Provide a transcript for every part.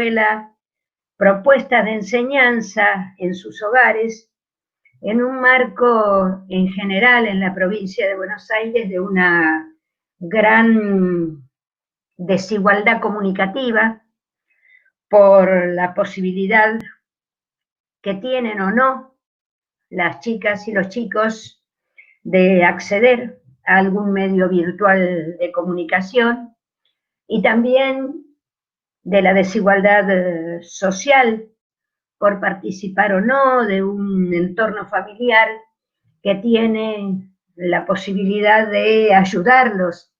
escuela, propuestas de enseñanza en sus hogares, en un marco en general en la provincia de Buenos Aires de una gran desigualdad comunicativa por la posibilidad que tienen o no las chicas y los chicos de acceder a algún medio virtual de comunicación y también de la desigualdad social por participar o no de un entorno familiar que tiene la posibilidad de ayudarlos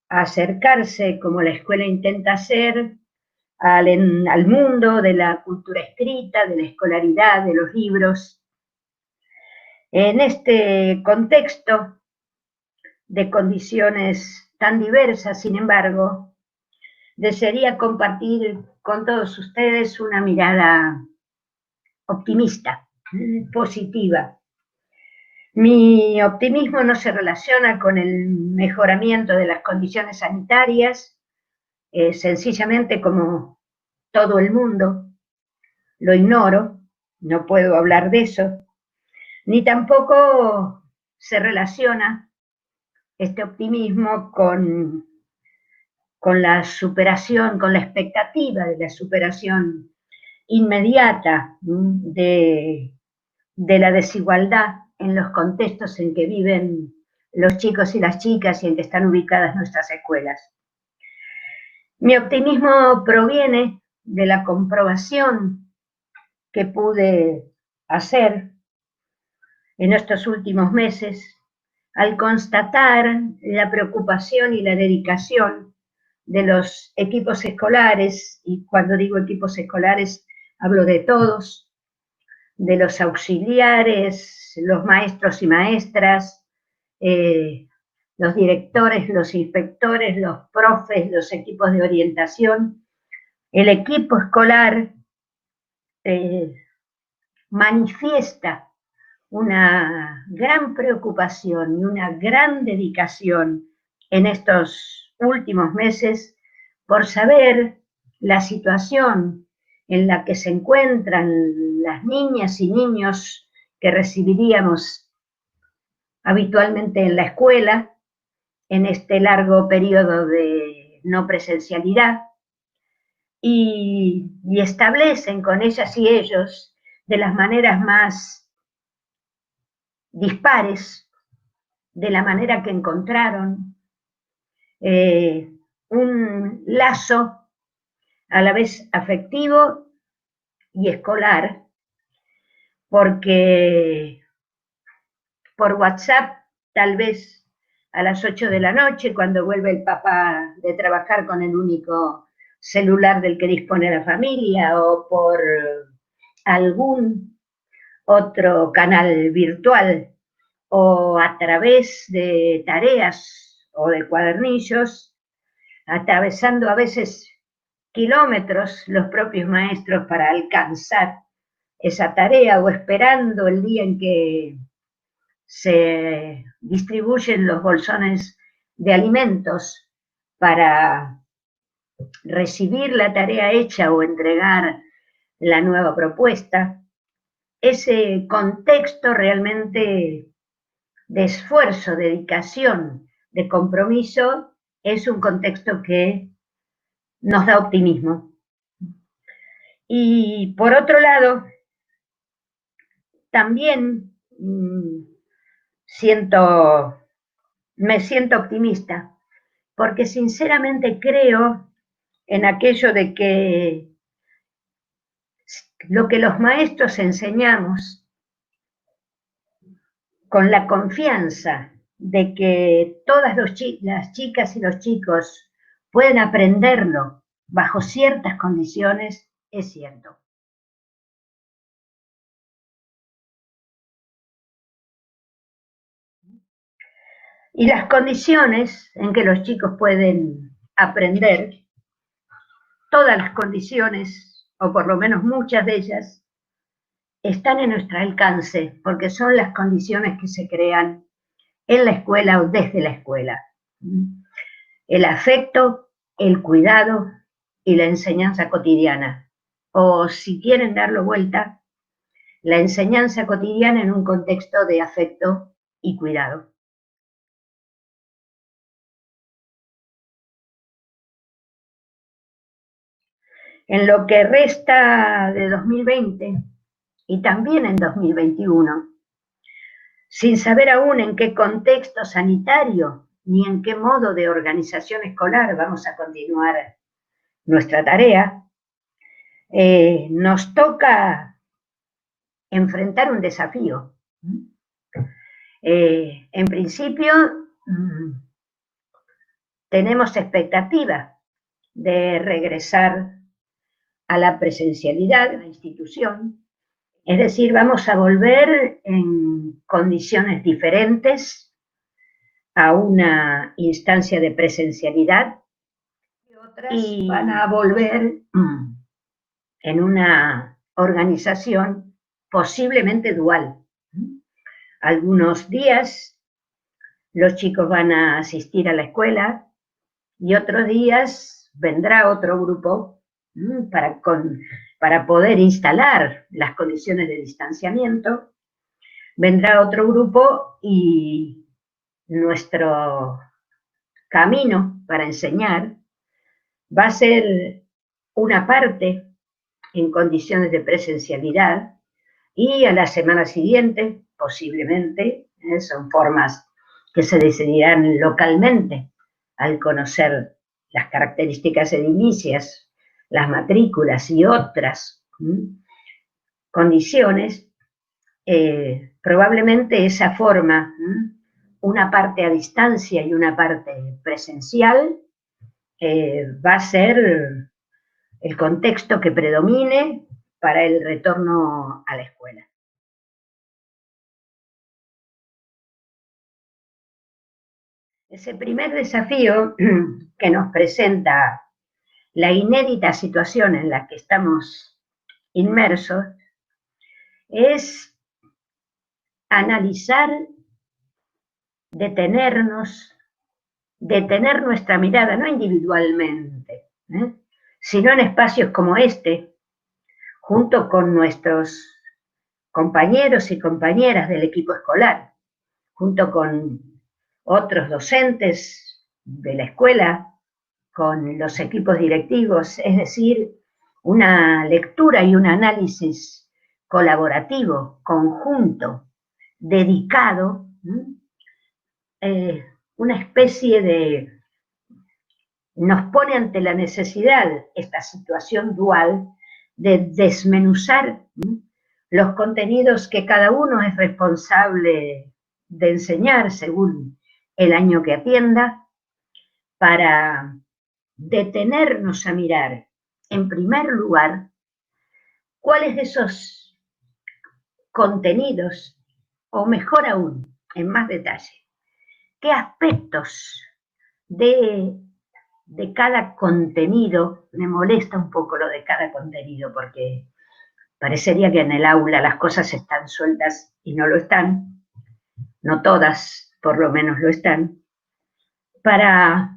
a acercarse, como la escuela intenta hacer, al mundo de la cultura escrita, de la escolaridad, de los libros. En este contexto de condiciones tan diversas, sin embargo, desearía compartir con todos ustedes una mirada optimista, positiva. Mi optimismo no se relaciona con el mejoramiento de las condiciones sanitarias, sencillamente como todo el mundo, lo ignoro, no puedo hablar de eso, ni tampoco se relaciona este optimismo con la superación, con la expectativa de la superación inmediata de la desigualdad en los contextos en que viven los chicos y las chicas y en que están ubicadas nuestras escuelas. Mi optimismo proviene de la comprobación que pude hacer en estos últimos meses al constatar la preocupación y la dedicación de los equipos escolares, y cuando digo equipos escolares hablo de todos, de los auxiliares, los maestros y maestras, los directores, los inspectores, los profes, los equipos de orientación. El equipo escolar manifiesta una gran preocupación y una gran dedicación en estos últimos meses por saber la situación en la que se encuentran las niñas y niños que recibiríamos habitualmente en la escuela en este largo periodo de no presencialidad y establecen con ellas y ellos de las maneras más dispares, de la manera que encontraron, un lazo a la vez afectivo y escolar, porque por WhatsApp, tal vez a las 8 de la noche, cuando vuelve el papá de trabajar con el único celular del que dispone la familia, o por algún otro canal virtual, o a través de tareas o de cuadernillos, atravesando a veces kilómetros los propios maestros para alcanzar esa tarea, o esperando el día en que se distribuyen los bolsones de alimentos para recibir la tarea hecha o entregar la nueva propuesta. Ese contexto realmente de esfuerzo, dedicación, de compromiso, es un contexto que nos da optimismo. Y por otro lado, también me siento optimista, porque sinceramente creo en aquello de que lo que los maestros enseñamos, con la confianza de que todas las chicas y los chicos pueden aprenderlo bajo ciertas condiciones, es cierto. Y las condiciones en que los chicos pueden aprender, todas las condiciones, o por lo menos muchas de ellas, están en nuestro alcance, porque son las condiciones que se crean en la escuela o desde la escuela. El afecto, el cuidado, y la enseñanza cotidiana. O si quieren darlo vuelta, la enseñanza cotidiana en un contexto de afecto y cuidado. En lo que resta de 2020 y también en 2021, sin saber aún en qué contexto sanitario ni en qué modo de organización escolar vamos a continuar nuestra tarea, nos toca enfrentar un desafío. En principio, tenemos expectativa de regresar a la presencialidad de la institución, es decir, vamos a volver en condiciones diferentes a una instancia de presencialidad y otras van a volver en una organización posiblemente dual. Algunos días los chicos van a asistir a la escuela y otros días vendrá otro grupo para poder instalar las condiciones de distanciamiento. Vendrá otro grupo y nuestro camino para enseñar va a ser una parte en condiciones de presencialidad y a la semana siguiente, posiblemente, son formas que se decidirán localmente al conocer las características edilicias, las matrículas y otras condiciones, probablemente esa forma, una parte a distancia y una parte presencial, va a ser el contexto que predomine para el retorno a la escuela. Ese primer desafío que nos presenta la inédita situación en la que estamos inmersos es analizar, detenernos, detener nuestra mirada, no individualmente, sino en espacios como este, junto con nuestros compañeros y compañeras del equipo escolar, junto con otros docentes de la escuela, con los equipos directivos, es decir, una lectura y un análisis colaborativo, conjunto, dedicado, una especie de... nos pone ante la necesidad, esta situación dual, de desmenuzar los contenidos que cada uno es responsable de enseñar según el año que atienda, para detenernos a mirar, en primer lugar, cuáles de esos contenidos, o mejor aún, en más detalle, qué aspectos de cada contenido, me molesta un poco lo de cada contenido, porque parecería que en el aula las cosas están sueltas y no lo están, no todas por lo menos lo están, para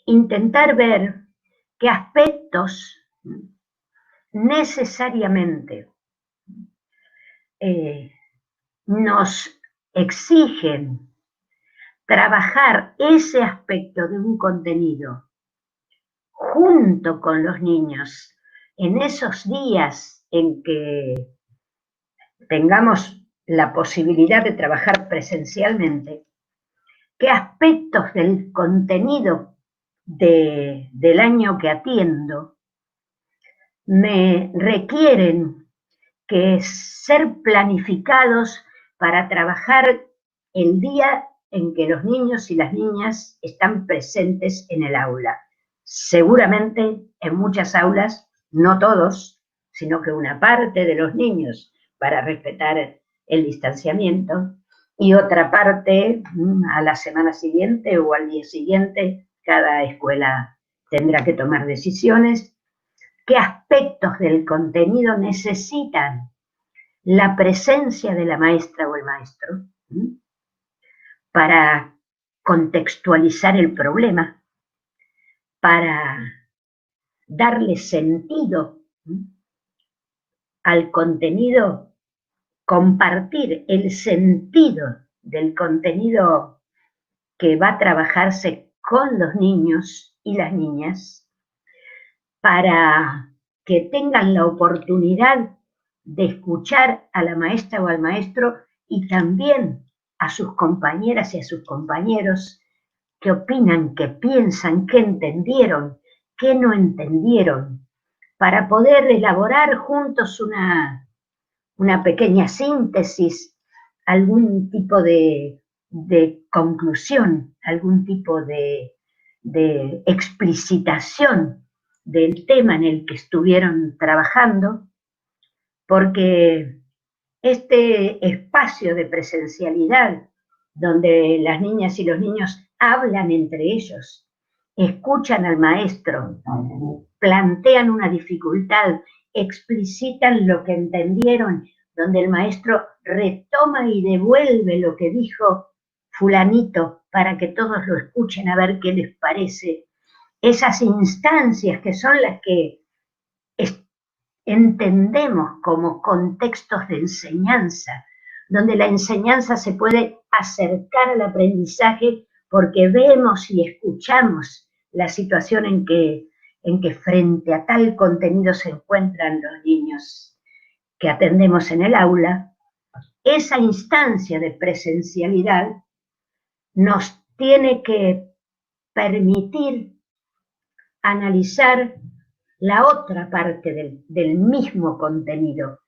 intentar ver qué aspectos necesariamente nos exigen trabajar ese aspecto de un contenido junto con los niños en esos días en que tengamos la posibilidad de trabajar presencialmente, qué aspectos del contenido del año que atiendo me requieren que ser planificados para trabajar el día en que los niños y las niñas están presentes en el aula. Seguramente en muchas aulas, no todos, sino que una parte de los niños para respetar el distanciamiento y otra parte a la semana siguiente o al día siguiente. Cada escuela tendrá que tomar decisiones. ¿Qué aspectos del contenido necesitan la presencia de la maestra o el maestro para contextualizar el problema, para darle sentido al contenido, compartir el sentido del contenido que va a trabajarse con los niños y las niñas, para que tengan la oportunidad de escuchar a la maestra o al maestro y también a sus compañeras y a sus compañeros, qué opinan, qué piensan, qué entendieron, qué no entendieron, para poder elaborar juntos una pequeña síntesis, algún tipo de conclusión, algún tipo de explicitación del tema en el que estuvieron trabajando, porque este espacio de presencialidad, donde las niñas y los niños hablan entre ellos, escuchan al maestro, plantean una dificultad, explicitan lo que entendieron, donde el maestro retoma y devuelve lo que dijo fulanito para que todos lo escuchen a ver qué les parece. Esas instancias que son las que entendemos como contextos de enseñanza, donde la enseñanza se puede acercar al aprendizaje porque vemos y escuchamos la situación en que frente a tal contenido se encuentran los niños que atendemos en el aula. Esa instancia de presencialidad nos tiene que permitir analizar la otra parte del mismo contenido,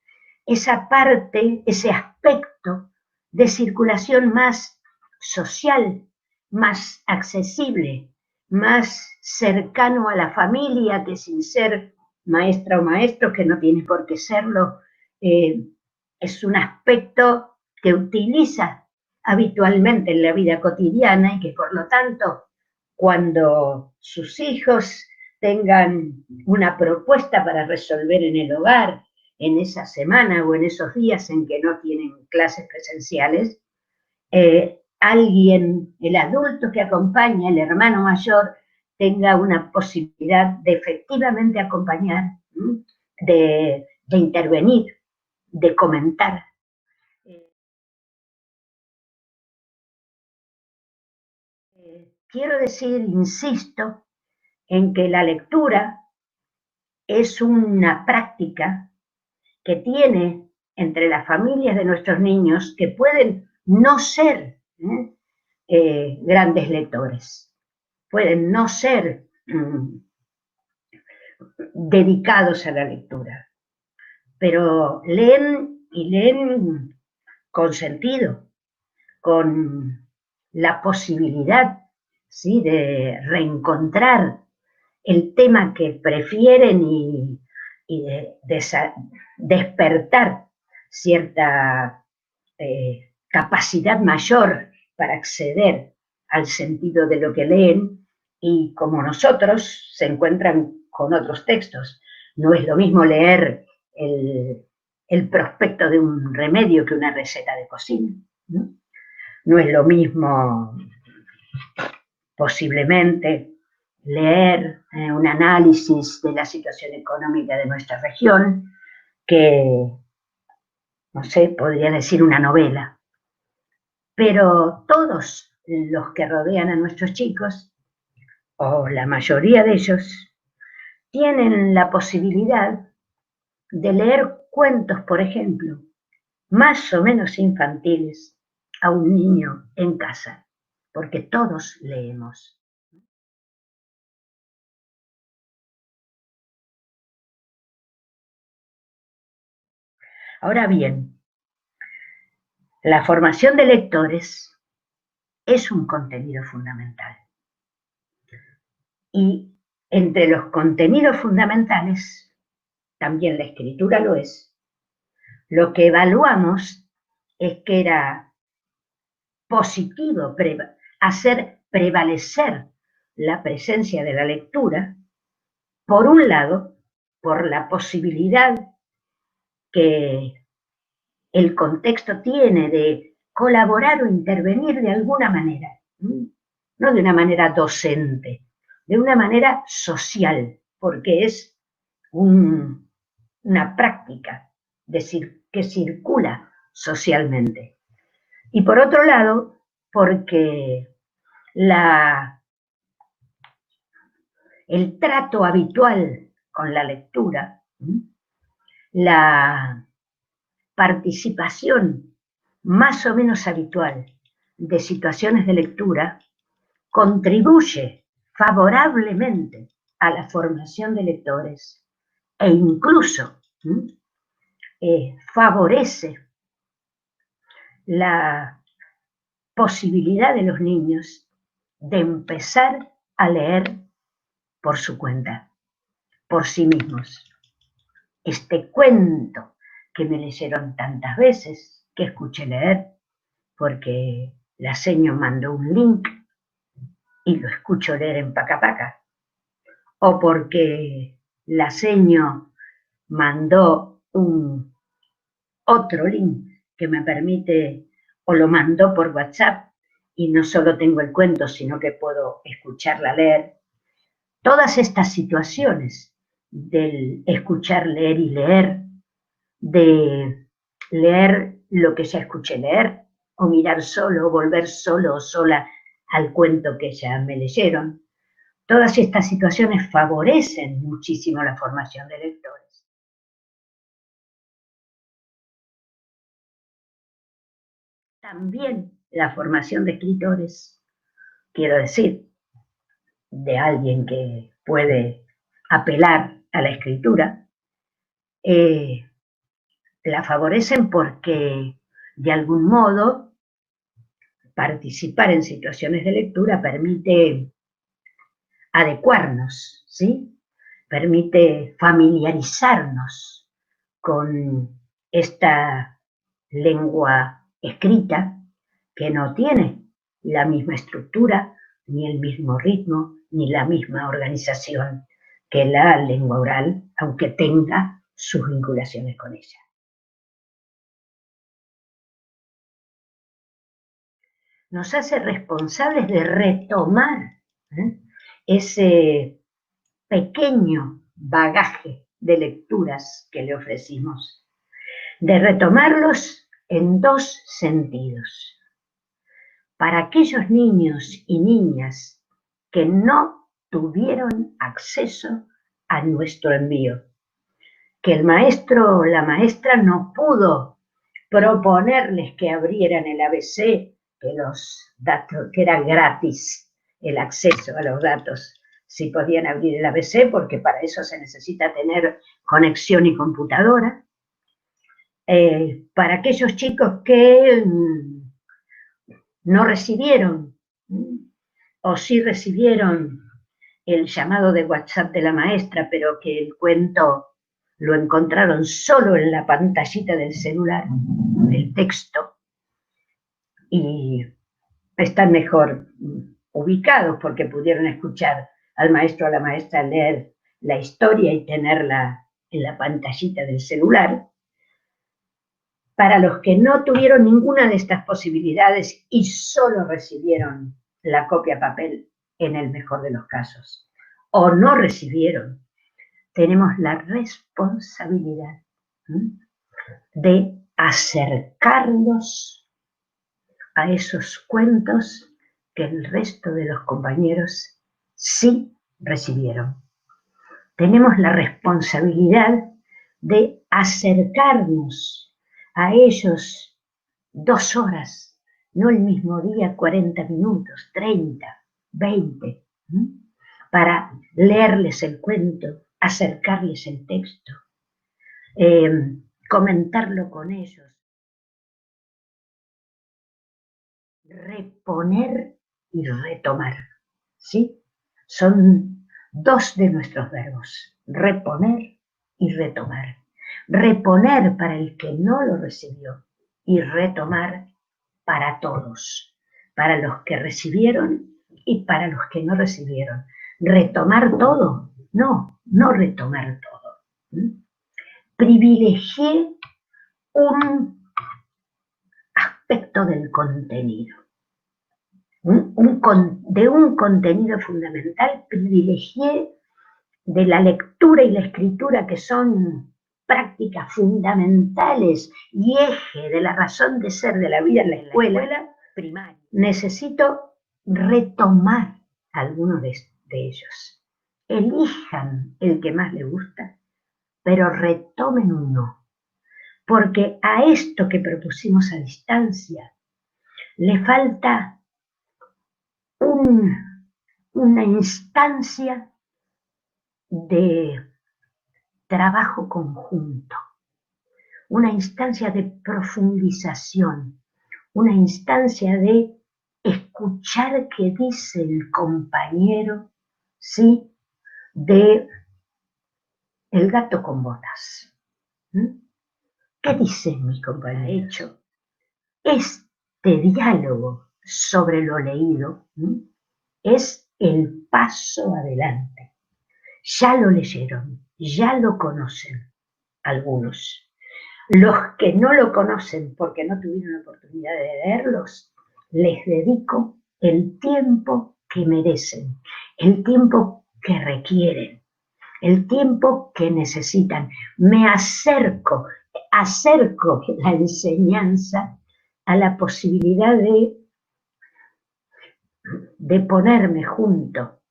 esa parte, ese aspecto de circulación más social, más accesible, más cercano a la familia, que sin ser maestra o maestro, que no tiene por qué serlo, es un aspecto que utiliza habitualmente en la vida cotidiana y que por lo tanto, cuando sus hijos tengan una propuesta para resolver en el hogar, en esa semana o en esos días en que no tienen clases presenciales, alguien, el adulto que acompaña, el hermano mayor, tenga una posibilidad de efectivamente acompañar, de intervenir, de comentar. Quiero decir, insisto, en que la lectura es una práctica que tiene entre las familias de nuestros niños, que pueden no ser grandes lectores, pueden no ser dedicados a la lectura, pero leen y leen con sentido, con la posibilidad, ¿sí?, de reencontrar el tema que prefieren y de despertar cierta capacidad mayor para acceder al sentido de lo que leen, y como nosotros se encuentran con otros textos. No es lo mismo leer el prospecto de un remedio que una receta de cocina, ¿no? No es lo mismo posiblemente leer un análisis de la situación económica de nuestra región que, no sé, podría decir una novela. Pero todos los que rodean a nuestros chicos, o la mayoría de ellos, tienen la posibilidad de leer cuentos, por ejemplo, más o menos infantiles, a un niño en casa, porque todos leemos. Ahora bien, la formación de lectores es un contenido fundamental. Y entre los contenidos fundamentales, también la escritura lo es. Lo que evaluamos es que era positivo hacer prevalecer la presencia de la lectura, por un lado, por la posibilidad que el contexto tiene de colaborar o intervenir de alguna manera, no de una manera docente, de una manera social, porque es una práctica que circula socialmente. Y por otro lado, porque el trato habitual con la lectura, la participación más o menos habitual de situaciones de lectura contribuye favorablemente a la formación de lectores e incluso favorece la posibilidad de los niños de empezar a leer por su cuenta, por sí mismos. Este cuento que me leyeron tantas veces, que escuché leer, porque la seño mandó un link y lo escucho leer en Pacapaca, o porque la seño mandó otro link que me permite, o lo mandó por WhatsApp, y no solo tengo el cuento, sino que puedo escucharla leer. Todas estas situaciones del escuchar, leer y leer, de leer lo que ya escuché leer, o mirar solo, o volver solo o sola al cuento que ya me leyeron. Todas estas situaciones favorecen muchísimo la formación de lectores. También la formación de escritores, quiero decir, de alguien que puede apelar a la escritura, la favorecen porque de algún modo participar en situaciones de lectura permite adecuarnos, ¿sí? Permite familiarizarnos con esta lengua escrita que no tiene la misma estructura, ni el mismo ritmo, ni la misma organización que la lengua oral, aunque tenga sus vinculaciones con ella. Nos hace responsables de retomar ese pequeño bagaje de lecturas que le ofrecimos, de retomarlos en dos sentidos. Para aquellos niños y niñas que no tuvieron acceso a nuestro envío, que el maestro o la maestra no pudo proponerles que abrieran el ABC, que era gratis el acceso a los datos, si podían abrir el ABC, porque para eso se necesita tener conexión y computadora. Para aquellos chicos que no recibieron, o sí recibieron el llamado de WhatsApp de la maestra, pero que el cuento lo encontraron solo en la pantallita del celular, el texto, y están mejor ubicados porque pudieron escuchar al maestro o a la maestra leer la historia y tenerla en la pantallita del celular. Para los que no tuvieron ninguna de estas posibilidades y solo recibieron la copia papel, en el mejor de los casos, o no recibieron, tenemos la responsabilidad de acercarnos a esos cuentos que el resto de los compañeros sí recibieron. Tenemos la responsabilidad de acercarnos a ellos 2 horas, no el mismo día 40 minutos, 30, 20, para leerles el cuento, acercarles el texto, comentarlo con ellos. Reponer y retomar, ¿sí? Son 2 de nuestros verbos, reponer y retomar. Reponer para el que no lo recibió y retomar para todos, para los que recibieron y para los que no recibieron. ¿Retomar todo? No, no retomar todo. Privilegié un aspecto del contenido. De un contenido fundamental privilegié de la lectura y la escritura, que son prácticas fundamentales y eje de la razón de ser de la vida en la escuela primaria, necesito retomar algunos de ellos. Elijan el que más les gusta, pero retomen uno, porque a esto que propusimos a distancia le falta una instancia de trabajo conjunto, una instancia de profundización, una instancia de escuchar qué dice el compañero, ¿sí? De El gato con botas. ¿Qué dice mi compañero? De hecho, este diálogo sobre lo leído es el paso adelante. Ya lo leyeron, ya lo conocen algunos. Los que no lo conocen porque no tuvieron la oportunidad de leerlos, les dedico el tiempo que merecen, el tiempo que requieren, el tiempo que necesitan. Me acerco la enseñanza a la posibilidad de ponerme junto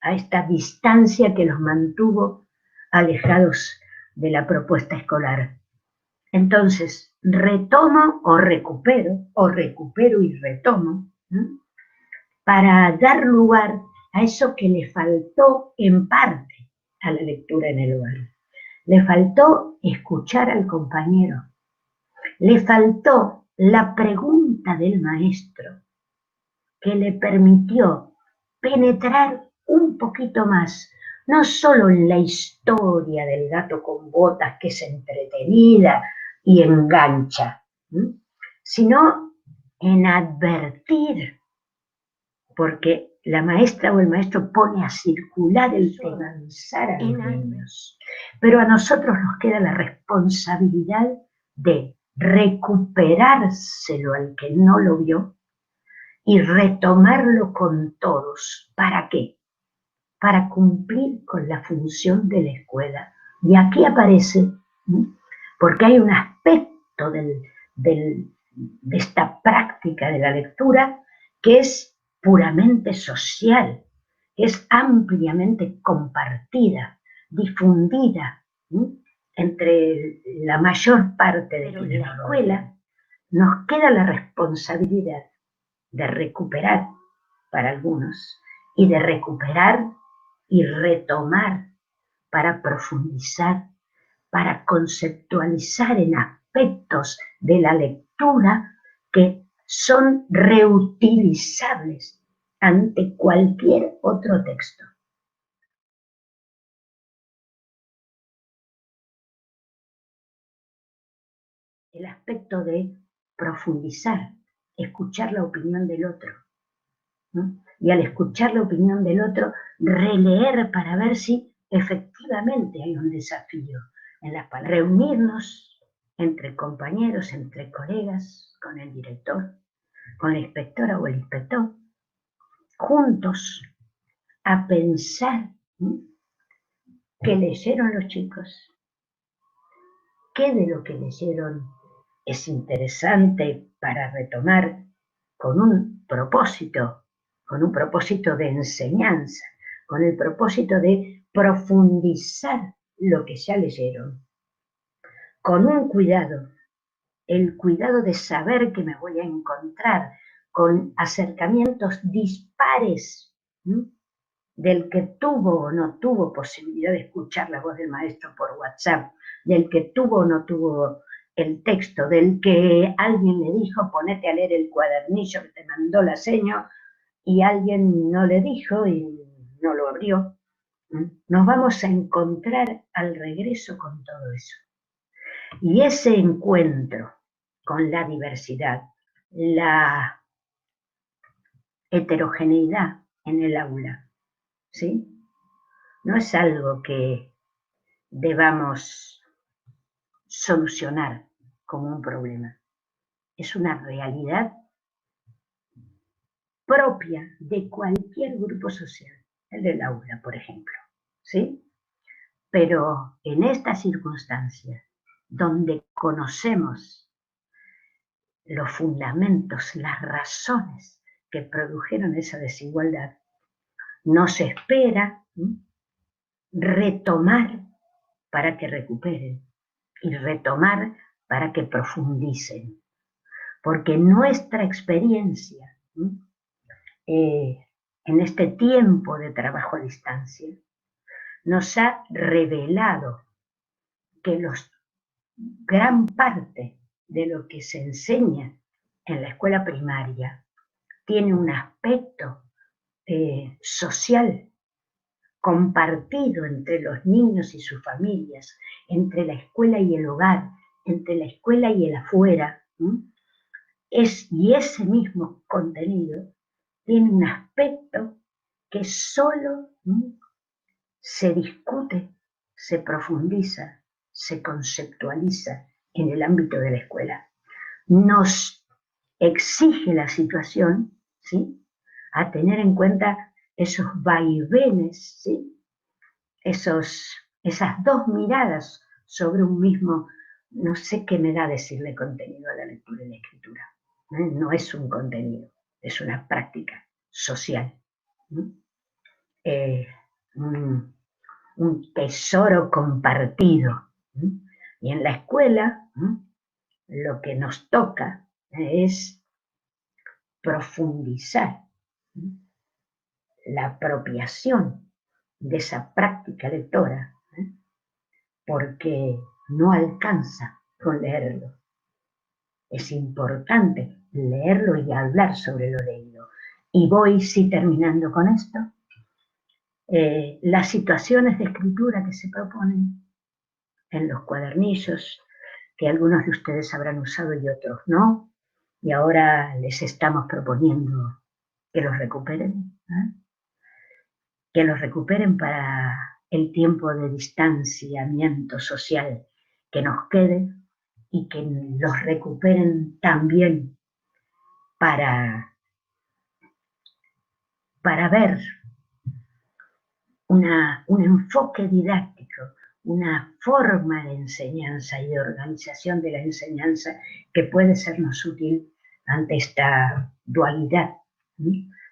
a esta distancia que los mantuvo alejados de la propuesta escolar. Entonces, retomo o recupero y retomo, para dar lugar a eso que le faltó en parte a la lectura en el hogar. Le faltó escuchar al compañero, le faltó la pregunta del maestro que le permitió penetrar un poquito más, no solo en la historia del gato con botas, que es entretenida y engancha, sino en advertir, porque la maestra o el maestro pone a circular el tema, avanzar a los niños, pero a nosotros nos queda la responsabilidad de recuperárselo al que no lo vio y retomarlo con todos. ¿Para qué? Para cumplir con la función de la escuela. Y aquí aparece, porque hay un aspecto de esta práctica de la lectura que es puramente social, que es ampliamente compartida, difundida entre la mayor parte de la escuela. Nos queda la responsabilidad de recuperar para algunos y de recuperar y retomar para profundizar, para conceptualizar en aspectos de la lectura que son reutilizables ante cualquier otro texto. El aspecto de profundizar, escuchar la opinión del otro, ¿no? Y al escuchar la opinión del otro, releer para ver si efectivamente hay un desafío en las palabras. Reunirnos entre compañeros, entre colegas, con el director, con la inspectora o el inspector, juntos a pensar qué leyeron los chicos, qué de lo que leyeron es interesante para retomar con un propósito de enseñanza, con el propósito de profundizar lo que ya leyeron, con un cuidado, el cuidado de saber que me voy a encontrar con acercamientos dispares, del que tuvo o no tuvo posibilidad de escuchar la voz del maestro por WhatsApp, del que tuvo o no tuvo el texto, del que alguien le dijo ponete a leer el cuadernillo que te mandó la seño y alguien no le dijo y no lo abrió. Nos vamos a encontrar al regreso con todo eso. Y ese encuentro con la diversidad, la heterogeneidad en el aula, ¿sí? No es algo que debamos solucionar como un problema. Es una realidad propia de cualquier grupo social, el del aula, por ejemplo, ¿sí? Pero en estas circunstancias, donde conocemos los fundamentos, las razones que produjeron esa desigualdad, nos espera retomar para que recuperen y retomar para que profundicen. Porque nuestra experiencia en este tiempo de trabajo a distancia nos ha revelado que gran parte de lo que se enseña en la escuela primaria tiene un aspecto social compartido entre los niños y sus familias, entre la escuela y el hogar, entre la escuela y el afuera, y ese mismo contenido tiene un aspecto que solo se discute, se profundiza, se conceptualiza en el ámbito de la escuela. Nos exige la situación, ¿sí?, a tener en cuenta esos vaivenes, ¿sí?, esas dos miradas sobre un mismo, no sé qué me da decirle contenido a la lectura y la escritura. No es un contenido, es una práctica social. Un tesoro compartido. Y en la escuela lo que nos toca es profundizar la apropiación de esa práctica lectora, porque no alcanza con leerlo. Es importante leerlo y hablar sobre lo leído. Y voy, sí, terminando con esto. Las situaciones de escritura que se proponen en los cuadernillos, que algunos de ustedes habrán usado y otros no, y ahora les estamos proponiendo que los recuperen, que los recuperen para el tiempo de distanciamiento social que nos quede, y que los recuperen también para ver un enfoque didáctico, una forma de enseñanza y de organización de la enseñanza que puede sernos útil ante esta dualidad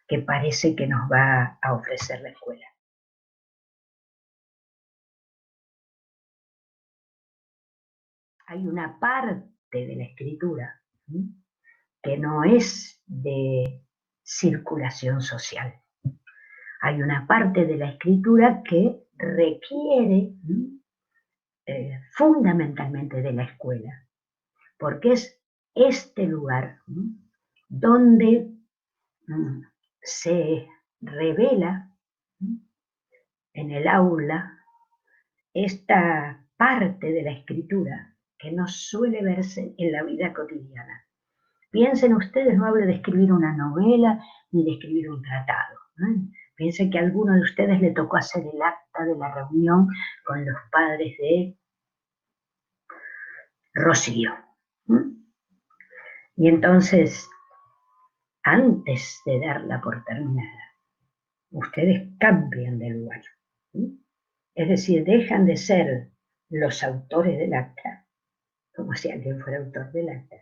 que parece que nos va a ofrecer la escuela. Hay una parte de la escritura que no es de circulación social. Hay una parte de la escritura que requiere fundamentalmente de la escuela, porque es este lugar donde se revela en el aula esta parte de la escritura que no suele verse en la vida cotidiana. Piensen ustedes, no hablo de escribir una novela ni de escribir un tratado. Piensen que a alguno de ustedes le tocó hacer el acta de la reunión con los padres de Rocío. Y entonces, antes de darla por terminada, ustedes cambian de lugar. Es decir, dejan de ser los autores del acta, como si alguien fuera autor del acta,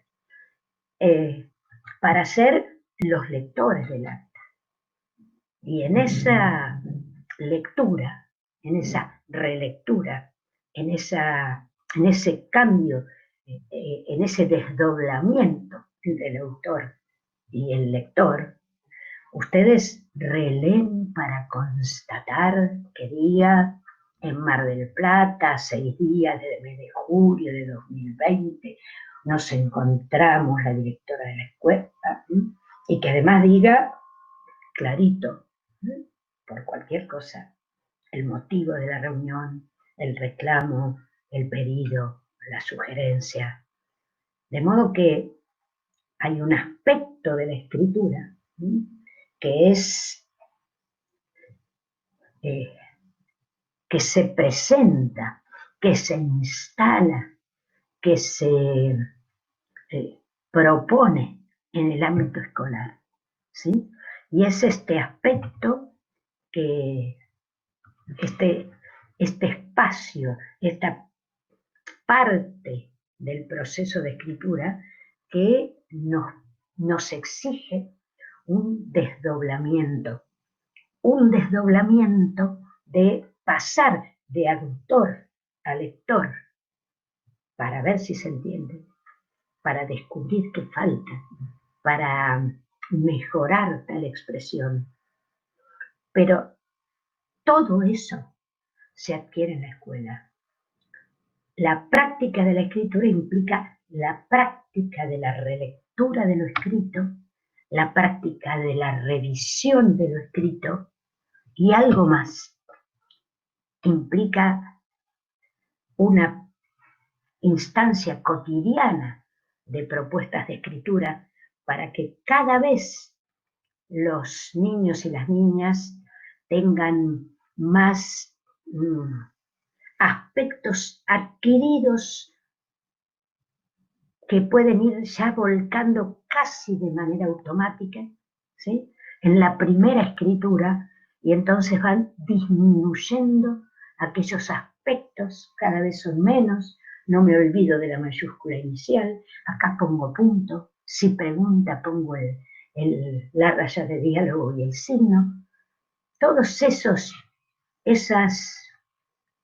para ser los lectores del acta. Y en esa lectura, en esa relectura, en ese cambio, en ese desdoblamiento entre el autor y el lector, ustedes releen para constatar qué día en Mar del Plata, 6 días del mes de julio de 2020, nos encontramos la directora de la escuela, y que además diga clarito, por cualquier cosa, el motivo de la reunión, el reclamo, el pedido, la sugerencia. De modo que hay un aspecto de la escritura que es que se presenta, que se instala, que se propone en el ámbito escolar, ¿sí? Y es este aspecto que este espacio, esta parte del proceso de escritura que nos exige un desdoblamiento de pasar de autor a lector para ver si se entiende, para descubrir qué falta, para mejorar tal expresión. Pero todo eso se adquiere en la escuela. La práctica de la escritura implica la práctica de la relectura de lo escrito, la práctica de la revisión de lo escrito y algo más. Implica una instancia cotidiana de propuestas de escritura para que cada vez los niños y las niñas tengan más aspectos adquiridos que pueden ir ya volcando casi de manera automática, ¿sí?, en la primera escritura, y entonces van disminuyendo aquellos aspectos, cada vez son menos. No me olvido de la mayúscula inicial, acá pongo punto, si pregunta pongo la raya de diálogo y el signo. Todos esos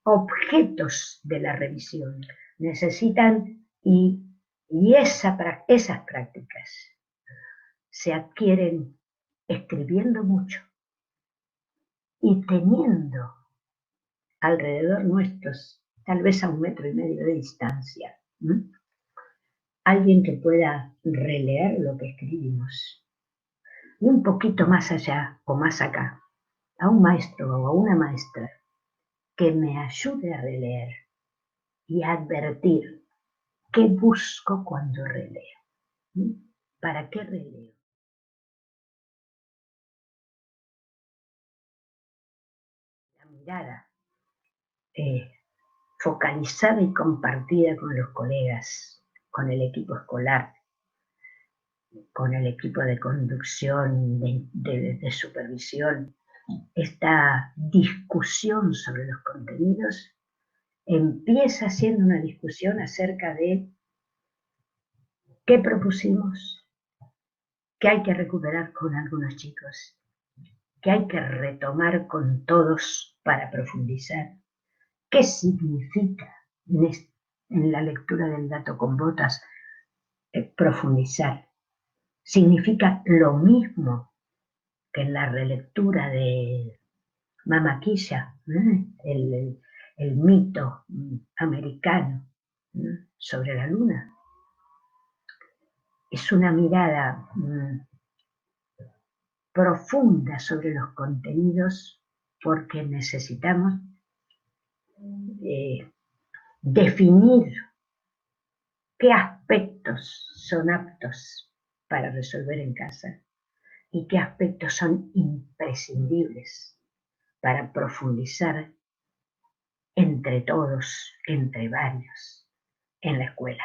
objetos de la revisión necesitan, y esas prácticas se adquieren escribiendo mucho y teniendo alrededor nuestros, tal vez a 1,5 metros de distancia, alguien que pueda releer lo que escribimos. Y un poquito más allá o más acá, a un maestro o a una maestra que me ayude a releer y a advertir qué busco cuando releo. ¿Para qué releo? La mirada focalizada y compartida con los colegas, con el equipo escolar, con el equipo de conducción, de supervisión. Esta discusión sobre los contenidos empieza siendo una discusión acerca de qué propusimos, qué hay que recuperar con algunos chicos, qué hay que retomar con todos para profundizar, qué significa en la lectura del dato con botas profundizar. Significa lo mismo que en la relectura de Mamaquilla, el mito americano sobre la luna. Es una mirada profunda sobre los contenidos, porque necesitamos definir qué aspectos son aptos para resolver en casa y qué aspectos son imprescindibles para profundizar entre todos, entre varios, en la escuela.